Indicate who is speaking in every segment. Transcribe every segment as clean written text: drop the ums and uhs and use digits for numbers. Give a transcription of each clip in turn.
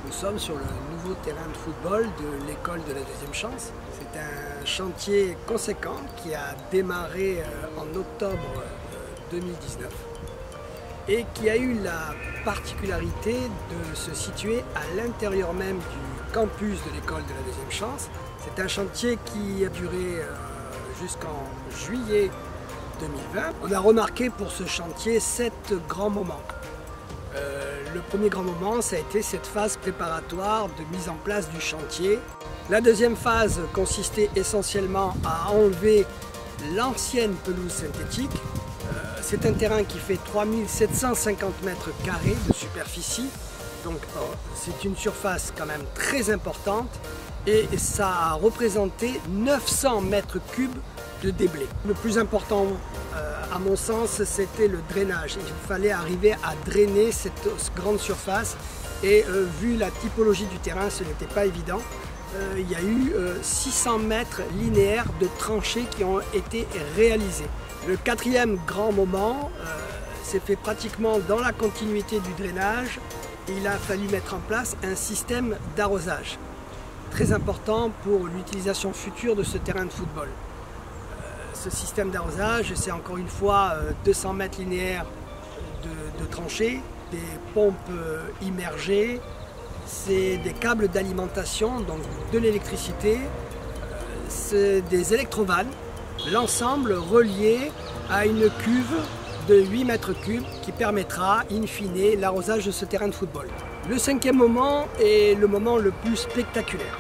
Speaker 1: Nous sommes sur le nouveau terrain de football de l'école de la deuxième chance. C'est un chantier conséquent qui a démarré en octobre 2019 et qui a eu la particularité de se situer à l'intérieur même du campus de l'école de la deuxième chance. C'est un chantier qui a duré jusqu'en juillet 2020. On a remarqué pour ce chantier 7 grands moments. Le premier grand moment, ça a été cette phase préparatoire de mise en place du chantier. La deuxième phase consistait essentiellement à enlever l'ancienne pelouse synthétique. C'est un terrain qui fait 3750 mètres carrés de superficie, donc c'est une surface quand même très importante et ça a représenté 900 mètres cubes de déblai. Le plus important à mon sens, c'était le drainage. Il fallait arriver à drainer cette grande surface et vu la typologie du terrain, ce n'était pas évident. Il y a eu 600 mètres linéaires de tranchées qui ont été réalisées. Le quatrième grand moment s'est fait pratiquement dans la continuité du drainage. Il a fallu mettre en place un système d'arrosage, très important pour l'utilisation future de ce terrain de football. Ce système d'arrosage, c'est encore une fois 200 mètres linéaires de tranchées, des pompes immergées, c'est des câbles d'alimentation, donc de l'électricité, c'est des électrovannes, l'ensemble relié à une cuve de 8 mètres cubes qui permettra in fine l'arrosage de ce terrain de football. Le cinquième moment est le moment le plus spectaculaire.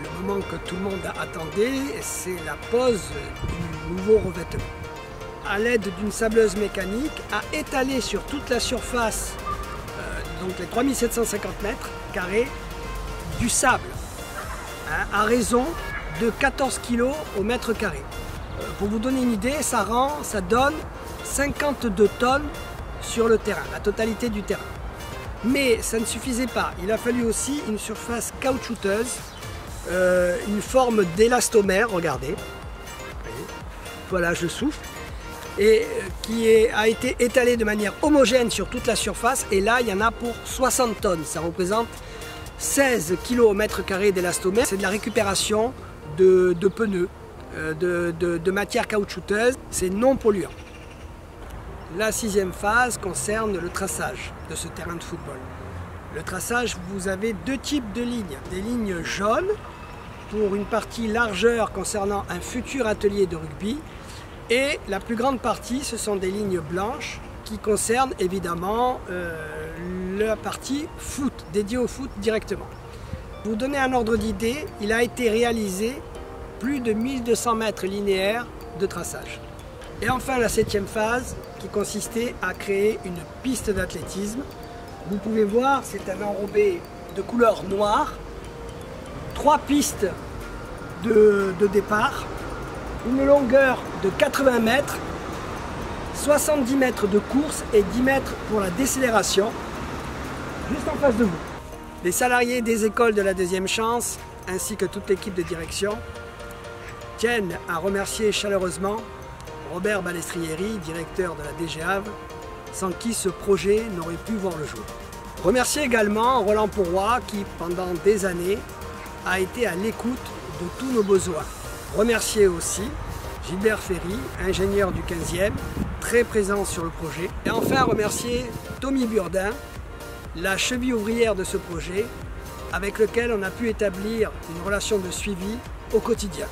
Speaker 1: Le moment que tout le monde attendait, c'est la pose du nouveau revêtement. À l'aide d'une sableuse mécanique, à étaler sur toute la surface, donc les 3750 mètres carrés, du sable, à raison de 14 kg au mètre carré. Pour vous donner une idée, ça donne 52 tonnes sur le terrain, la totalité du terrain. Mais ça ne suffisait pas, il a fallu aussi une surface caoutchouteuse, une forme d'élastomère, regardez, voilà, je souffle, et a été étalée de manière homogène sur toute la surface, et là il y en a pour 60 tonnes, ça représente 16 kg au mètre carré d'élastomère. C'est de la récupération de pneus, de matière caoutchouteuse, c'est non polluant. La sixième phase concerne le traçage de ce terrain de football. Le traçage, vous avez deux types de lignes. Des lignes jaunes pour une partie largeur concernant un futur atelier de rugby. Et la plus grande partie, ce sont des lignes blanches qui concernent évidemment la partie foot, dédiée au foot directement. Pour vous donner un ordre d'idée, il a été réalisé plus de 1200 mètres linéaires de traçage. Et enfin la septième phase qui consistait à créer une piste d'athlétisme. Vous pouvez voir, c'est un enrobé de couleur noire, 3 pistes de départ, une longueur de 80 mètres, 70 mètres de course et 10 mètres pour la décélération, juste en face de vous. Les salariés des écoles de la deuxième chance, ainsi que toute l'équipe de direction, tiennent à remercier chaleureusement Robert Balestrieri, directeur de la DGAV, sans qui ce projet n'aurait pu voir le jour. Remercier également Roland Pourroy qui, pendant des années, a été à l'écoute de tous nos besoins. Remercier aussi Gilbert Ferry, ingénieur du 15e, très présent sur le projet. Et enfin remercier Tommy Burdin, la cheville ouvrière de ce projet, avec lequel on a pu établir une relation de suivi au quotidien.